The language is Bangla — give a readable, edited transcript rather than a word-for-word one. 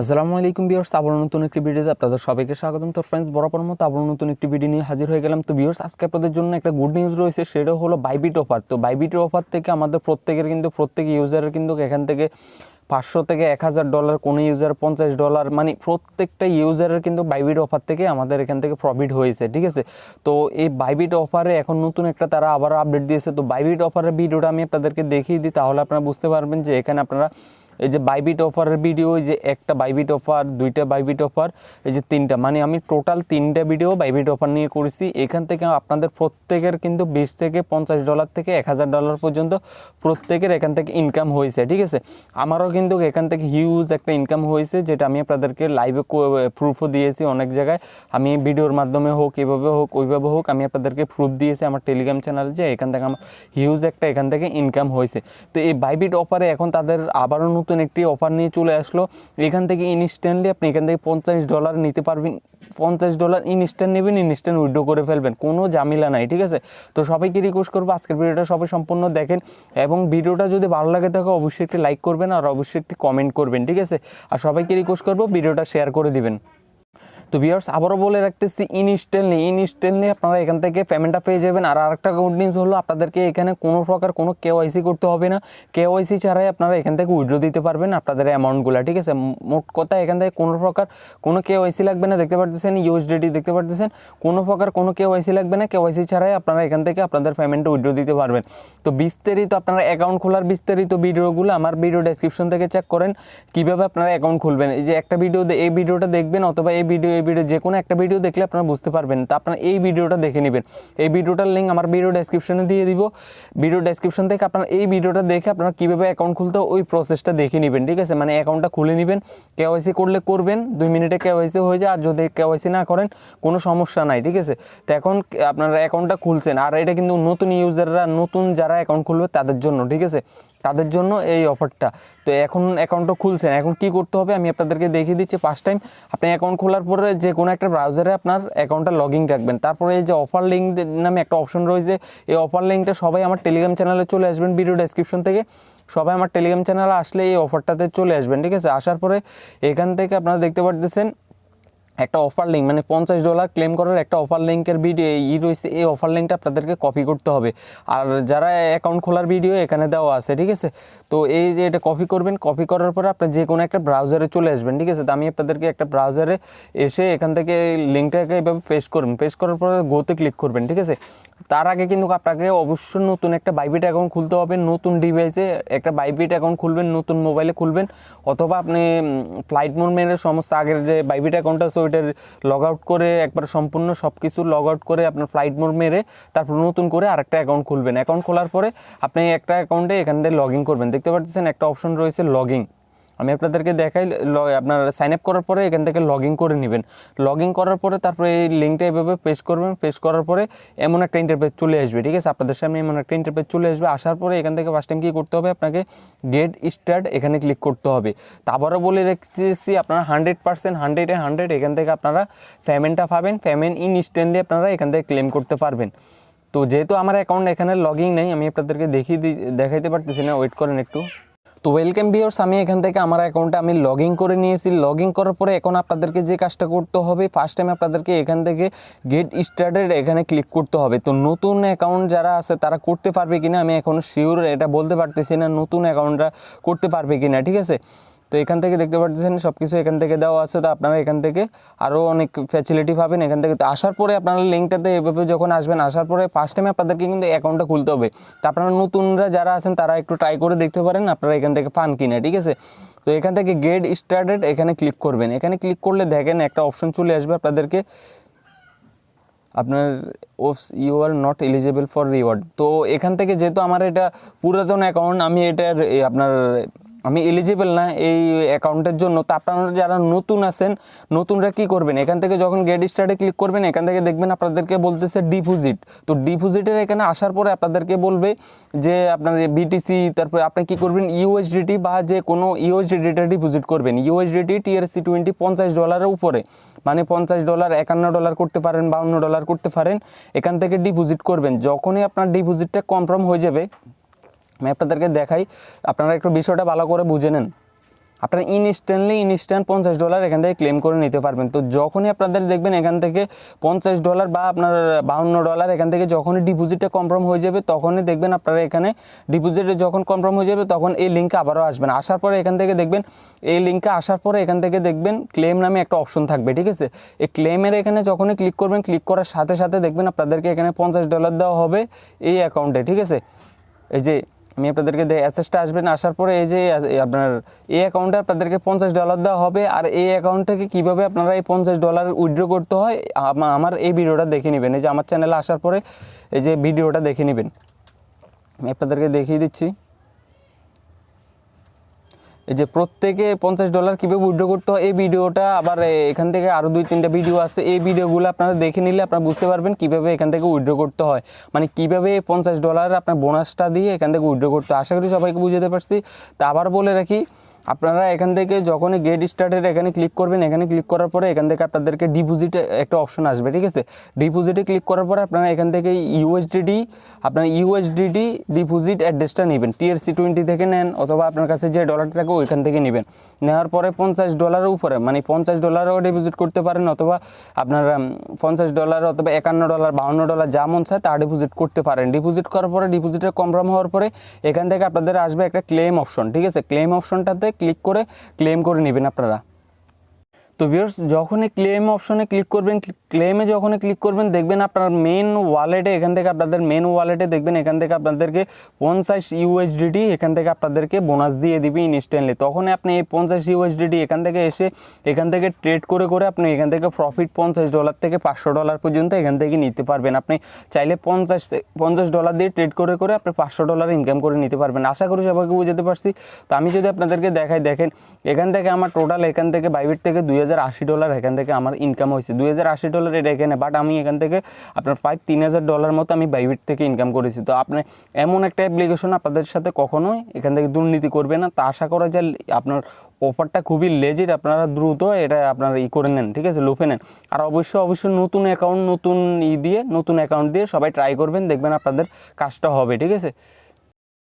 আসসালামু আলাইকুম ভিউয়ার্স, আবার নতুন একটি ভিডিওতে আপনাদের সবাইকে স্বাগতম। তো ফ্রেন্ডস, বরাবর মতো আবার নতুন একটি ভিডিও নিয়ে হাজির হয়ে গেলাম। তো ভিউয়ার্স, আজকে আপনাদের জন্য একটা গুড নিউজ রয়েছে, সেটা হলো বাইবিট অফার। তো বাইবিটের অফার থেকে আমাদের প্রত্যেক ইউজারের কিন্তু এখান থেকে 500 থেকে $1000, কোনো ইউজার $50, মানে প্রত্যেকটা ইউজারের কিন্তু বাইবিট অফার থেকে আমাদের এখান থেকে প্রফিট হয়েছে, ঠিক আছে। তো এই বাইবিট অফারে এখন নতুন একটা তারা আবার আপডেট দিয়েছে। তো বাইবিট অফারের ভিডিওটা আমি আপনাদেরকে দেখিয়ে দিই, তাহলে আপনারা বুঝতে পারবেন যে এখানে আপনারা এই যে বাইবিট অফারের ভিডিও, এই যে একটা বাইবিট অফার, দুইটা বাইবিট অফার, এই যে তিনটা, মানে আমি টোটাল 3টা ভিডিও বাইবিট অফার নিয়ে করেছি। এখান থেকে আপনাদের প্রত্যেকের কিন্তু $20 থেকে $50 থেকে $1000 পর্যন্ত প্রত্যেকের এখান থেকে ইনকাম হয়েছে, ঠিক আছে। আমারও কিন্তু এখান থেকে হিউজ একটা ইনকাম হয়েছে, যেটা আমি আপনাদেরকে লাইভে প্রুফও দিয়েছি অনেক জায়গায়। আমি ভিডিওর মাধ্যমে হোক, এভাবে হোক ওইভাবে হোক, আমি আপনাদেরকে প্রুফ দিয়েছি আমার টেলিগ্রাম চ্যানেল, যে এখান থেকে আমার হিউজ একটা এখান থেকে ইনকাম হয়েছে। তো এই বাইবিট অফারে এখন তাদের আবারও নতুন একটি অফার নিয়ে চলে আসলো। এখান থেকে ইনস্ট্যান্টলি আপনি এখান থেকে $50 নিতে পারবেন। $50 ইনস্ট্যান্ট নেবেন, ইনস্ট্যান্ট উইথড্র করে ফেলবেন, কোনো ঝামেলা নাই, ঠিক আছে। তো সবাইকে রিকোয়েস্ট করবো আজকের ভিডিওটা সবাই সম্পূর্ণ দেখেন, এবং ভিডিওটা যদি ভালো লাগে থাকে অবশ্যই একটি লাইক করবেন আর অবশ্যই একটি কমেন্ট করবেন, ঠিক আছে। আর সবাইকে রিকোয়েস্ট করবো ভিডিওটা শেয়ার করে দিবেন। তো ভিউয়ার্স, আবারও বলে রাখতেছি, ইনস্ট্যান্টলি আপনারা এখান থেকে পেমেন্টটা পেয়ে যাবেন। আর আরেকটা গুড নিউজ হলো, আপনাদেরকে এখানে কোনো প্রকার কোনো কেওয়াইসি করতে হবে না। কেওয়াইসি ছাড়াই আপনারা এখান থেকে উইথড্র দিতে পারবেন আপনাদের অ্যামাউন্টগুলো, ঠিক আছে। মোট কথা, এখান থেকে কোনো প্রকার কোনো কেওয়াইসি লাগবে না। দেখতে পাচ্ছেন ইউএসডিটি, দেখতে পাচ্ছেন কোনো প্রকার কোনো কেওয়াইসি লাগবে না। কেওয়াইসি ছাড়াই আপনারা এখান থেকে আপনাদের পেমেন্টটা উইথড্র দিতে পারবেন। তো বিস্তারিত আপনারা অ্যাকাউন্ট খোলার বিস্তারিত ভিডিওগুলো আমার ভিডিও ডেসক্রিপশন থেকে চেক করেন, কীভাবে আপনারা অ্যাকাউন্ট খুলবেন। এই যে একটা ভিডিও, এই ভিডিওটা দেখবেন, অথবা এই ভিডিও যে কোনো একটা ভিডিও দেখলে আপনারা বুঝতে পারবেন। তো আপনারা এই ভিডিওটা দেখে নেবেন। এই ভিডিওটার লিঙ্ক আমার ভিডিও ডেসক্রিপশনে দিয়ে দিব। ভিডিও ডেসক্রিপশন থেকে আপনারা এই ভিডিওটা দেখে আপনারা কীভাবে অ্যাকাউন্ট খুলতে ওই প্রসেসটা দেখে নেবেন, ঠিক আছে। মানে অ্যাকাউন্টটা খুলে নেবেন, কেওয়াইসি করলে করবেন, 2 মিনিটে কেওয়াইসি হয়ে যায়। আর যদি কেওয়াইসি না করেন কোনো সমস্যা নাই, ঠিক আছে। তো এখন আপনারা অ্যাকাউন্টটা খুলছেন, আর এটা কিন্তু নতুন ইউজাররা, নতুন যারা অ্যাকাউন্ট খুলবে তাদের জন্য, ঠিক আছে, তাদের জন্য এই অফারটা। তো এখন অ্যাকাউন্টটা খুলছেন, এখন কি করতে হবে আমি আপনাদেরকে দেখিয়ে দিচ্ছি। ফার্স্ট টাইম আপনি অ্যাকাউন্ট খোলার পরে যে কোনো একটা ব্রাউজারে আপনার অ্যাকাউন্টটা লগইন রাখবেন। তারপরে এই যে অফার লিঙ্ক নামে একটা অপশন রয়েছে, এই অফার লিঙ্কটা সবাই আমার টেলিগ্রাম চ্যানেলে চলে আসবেন। ভিডিও ডেসক্রিপশন থেকে সবাই আমার টেলিগ্রাম চ্যানেলে আসলে এই অফারটাতে চলে আসবেন, ঠিক আছে। আসার পরে এখান থেকে আপনারা দেখতে পাচ্ছেন একটা অফার লিঙ্ক, মানে $50 ক্লেম করার একটা অফার লিঙ্কের ভিডিও রয়েছে। এই অফার লিঙ্কটা আপনাদেরকে কপি করতে হবে। আর যারা অ্যাকাউন্ট খোলার ভিডিও এখানে দেওয়া আছে, ঠিক আছে। তো এই যে এটা কপি করবেন, কপি করার পরে আপনি যে কোনো একটা ব্রাউজারে চলে আসবেন, ঠিক আছে। তো আমি আপনাদেরকে একটা ব্রাউজারে এসে এখান থেকে লিঙ্কটাকে এইভাবে পেস্ট করবেন, পেস্ট করার পরে গোতে ক্লিক করবেন, ঠিক আছে। তার আগে কিন্তু আপনাকে অবশ্যই নতুন একটা বাইবিট অ্যাকাউন্ট খুলতে হবে। নতুন ডিভাইসে একটা বাইবিট অ্যাকাউন্ট খুলবেন, নতুন মোবাইলে খুলবেন, অথবা আপনি ফ্লাইট মোড মেরে সমস্ত আগের যে বাইবিট অ্যাকাউন্ট আছে ওইটার লগ আউট করে, একবার সম্পূর্ণ সব কিছু লগ আউট করে আপনার ফ্লাইট মোড মেরে তারপর নতুন করে আরেকটা অ্যাকাউন্ট খুলবেন। অ্যাকাউন্ট খোলার পরে আপনি একটা অ্যাকাউন্টে এখান থেকে লগ ইন করবেন। দেখতে পাচ্ছেন একটা অপশন রয়েছে লগইন, আমি আপনাদেরকে দেখাই। আপনার সাইন আপ করার পরে এখান থেকে লগ ইন করে নেবেন। লগ ইন করার পরে তারপরে এই লিঙ্কটা এভাবে পেস্ট করবেন। পেস্ট করার পরে এমন একটা ইন্টারফেস চলে আসবে, ঠিক আছে। আপনাদের সামনে এমন একটা ইন্টারফেস চলে আসবে। আসার পরে এখান থেকে ফার্স্ট টাইম কী করতে হবে, আপনাকে গেট স্টার্ট এখানে ক্লিক করতে হবে। তারপরে বলে রেখেছি আপনারা 100% এখান থেকে আপনারা পেমেন্টটা পাবেন। পেমেন্ট ইনস্ট্যান্টলি আপনারা এখান থেকে ক্লেম করতে পারবেন। তো যেহেতু আমার অ্যাকাউন্ট এখানে লগ ইন নেই, আমি আপনাদেরকে দেখাইতে পারতেছি না, ওয়েট করেন একটু। তো ওয়েলকাম ভিউয়ার্স, আমি এখান থেকে আমার অ্যাকাউন্টে আমি লগ ইন করে নিয়েছি। লগ ইন করার পরে এখন আপনাদেরকে যে কাজটা করতে হবে, ফার্স্ট টাইম আপনাদেরকে এখান থেকে গেট স্টার্টেড এখানে ক্লিক করতে হবে। তো নতুন অ্যাকাউন্ট যারা আছে তারা করতে পারবে কিনা আমি এখন শিওর এটা বলতে পারতেছি না, নতুন অ্যাকাউন্টরা করতে পারবে কিনা, ঠিক আছে। তো এখান থেকে দেখতে পাচ্ছেন সব কিছু এখান থেকে দেওয়া আছে। তো আপনারা এখান থেকে আরও অনেক ফ্যাসিলিটি পাবেন এখান থেকে। তো আসার পরে আপনারা লিঙ্কটাতে এভাবে যখন আসবেন, আসার পরে ফার্স্ট টাইমে আপনাদেরকে কিন্তু অ্যাকাউন্টটা খুলতে হবে। তো আপনারা নতুনরা যারা আছেন তারা একটু ট্রাই করে দেখতে পারেন আপনারা এখান থেকে পান কিনা, ঠিক আছে। তো এখান থেকে গেট স্টার্টেড এখানে ক্লিক করবেন। এখানে ক্লিক করলে দেখেন একটা অপশন চলে আসবে আপনাদেরকে, আপনার you are not eligible for reward. তো এখান থেকে যেহেতু আমার এটা পুরাতন অ্যাকাউন্ট, আমি এটার আমি এলিজিবল না এই অ্যাকাউন্টের জন্য। তো আপনারা যারা নতুন আছেন, নতুনরা কী করবেন, এখান থেকে যখন গেট স্টার্টে ক্লিক করবেন এখান থেকে দেখবেন আপনাদেরকে বলতেছে ডিপোজিট। তো ডিপোজিটের এখানে আসার পরে আপনাদেরকে বলবে যে আপনার বিটিসি, তারপরে আপনি কী করবেন ইউএসডিটি বা যে কোনো ইউএসডিটিটা ডিপোজিট করবেন। ইউএসডিটি TRC20 $50 উপরে, মানে $50, $51 করতে পারেন, $52 করতে পারেন। এখান থেকে ডিপোজিট করবেন। যখনই আপনার ডিপোজিটটা কনফার্ম হয়ে যাবে, আমি আপনাদেরকে দেখাই, আপনারা একটু বিষয়টা ভালো করে বুঝে নেন। আপনারা ইনস্ট্যান্ট $50 এখান থেকে ক্লেম করে নিতে পারবেন। তো যখনই আপনাদের দেখবেন এখান থেকে $50 বা আপনার $52 এখান থেকে যখনই ডিপোজিটে কনফার্ম হয়ে যাবে, তখনই দেখবেন আপনারা এখানে ডিপোজিটে যখন কনফার্ম হয়ে যাবে তখন এই লিঙ্কে আবারও আসবেন। আসার পরে এখান থেকে দেখবেন এই লিঙ্কে আসার পরে এখান থেকে দেখবেন ক্লেম নামে একটা অপশন থাকবে, ঠিক আছে। এই ক্লেমের এখানে যখনই ক্লিক করবেন, ক্লিক করার সাথে সাথে দেখবেন আপনাদেরকে এখানে $50 দেওয়া হবে এই অ্যাকাউন্টে, ঠিক আছে। এই যে আমি আপনাদেরকে অ্যাসেসটা আসবেন, আসার পরে এই যে আপনার এই অ্যাকাউন্টে আপনাদেরকে $50 দেওয়া হবে। আর এই অ্যাকাউন্ট থেকে কীভাবে আপনারা এই $50 উইথড্র করতে হয় আমার এই ভিডিওটা দেখে নেবেন। এই যে আমার চ্যানেলে আসার পরে এই যে ভিডিওটা দেখে নেবেন, আমি আপনাদেরকে দেখিয়ে দিচ্ছি। এই যে প্রত্যেকে $50 কীভাবে উইথড্র করতে হয় এই ভিডিওটা, আবার এখান থেকে আরও 2-3টা ভিডিও আছে, এই ভিডিওগুলো আপনারা দেখে নিলে আপনারা বুঝতে পারবেন কীভাবে এখান থেকে উইথড্র করতে হয়, মানে কীভাবে $50 আপনার বোনাসটা দিয়ে এখান থেকে উইথড্র করতে হয়। আশা করি সবাইকে বুঝাতে পারছি। তা আবার বলে রাখি, আপনারা এখান থেকে যখনই গেট স্টার্টেড এখানে ক্লিক করবেন, এখানে ক্লিক করার পরে এখান থেকে আপনাদেরকে ডিপোজিটে একটা অপশন আসবে, ঠিক আছে। ডিপোজিটে ক্লিক করার পরে আপনারা এখান থেকে ইউএসডিটি ডিপোজিট অ্যাড্রেসটা নেবেন। TRC20 থেকে নেন অথবা আপনার কাছে যে ডলার থাকে ওইখান থেকে নেবেন। নেওয়ার পরে $50 উপরে, মানে $50 ডিপোজিট করতে পারেন, অথবা আপনারা $50 অথবা $51, $52 যা মন চায় তা ডিপোজিট করতে পারেন। ডিপোজিট করার পরে ডিপোজিটে কনফার্ম হওয়ার পরে এখান থেকে আপনাদের আসবে একটা ক্লেম অপশন, ঠিক আছে। ক্লেম অপশনটাতে ক্লিক করে ক্লেম করে নেবেন আপনারা। তো ভিউয়ার্স, যখনই ক্লেম অপশনে ক্লিক করবেন, ক্লেমে যখনই ক্লিক করবেন দেখবেন আপনার মেন ওয়ালেটে, এখান থেকে আপনাদের মেন ওয়ালেটে দেখবেন এখান থেকে আপনাদেরকে $50 এখান থেকে আপনাদেরকে বোনাস দিয়ে দিবে ইনস্ট্যান্টলি। তখনই আপনি এই $50 এখান থেকে এসে এখান থেকে ট্রেড করে করে আপনি এখান থেকে প্রফিট $50 থেকে $500 পর্যন্ত এখান থেকে নিতে পারবেন। আপনি চাইলে $50 দিয়ে ট্রেড করে করে আপনি $500 ইনকাম করে নিতে পারবেন। আশা করি সবাইকে বুঝাতে পারছি। তো আমি যদি আপনাদেরকে দেখাই, দেখেন এখান থেকে আমার টোটাল এখান থেকে বাইবিট থেকে $2080 এখান থেকে আমার ইনকাম হয়েছে। $2080 এটা এখানে, বাট আমি এখান থেকে আপনার প্রায় $3000 মতো আমি বাইবিট থেকে ইনকাম করেছি। তো আপনি এমন একটা অ্যাপ্লিকেশন আপনাদের সাথে কখনোই এখান থেকে দুর্নীতি করবে না। তা আশা করা যায় আপনার অফারটা খুবই লেজিট, আপনারা দ্রুত এটা আপনারা করে নেন, ঠিক আছে, লুফে নেন। আর অবশ্যই নতুন অ্যাকাউন্ট দিয়ে সবাই ট্রাই করবেন, দেখবেন আপনাদের কাজটা হবে, ঠিক আছে।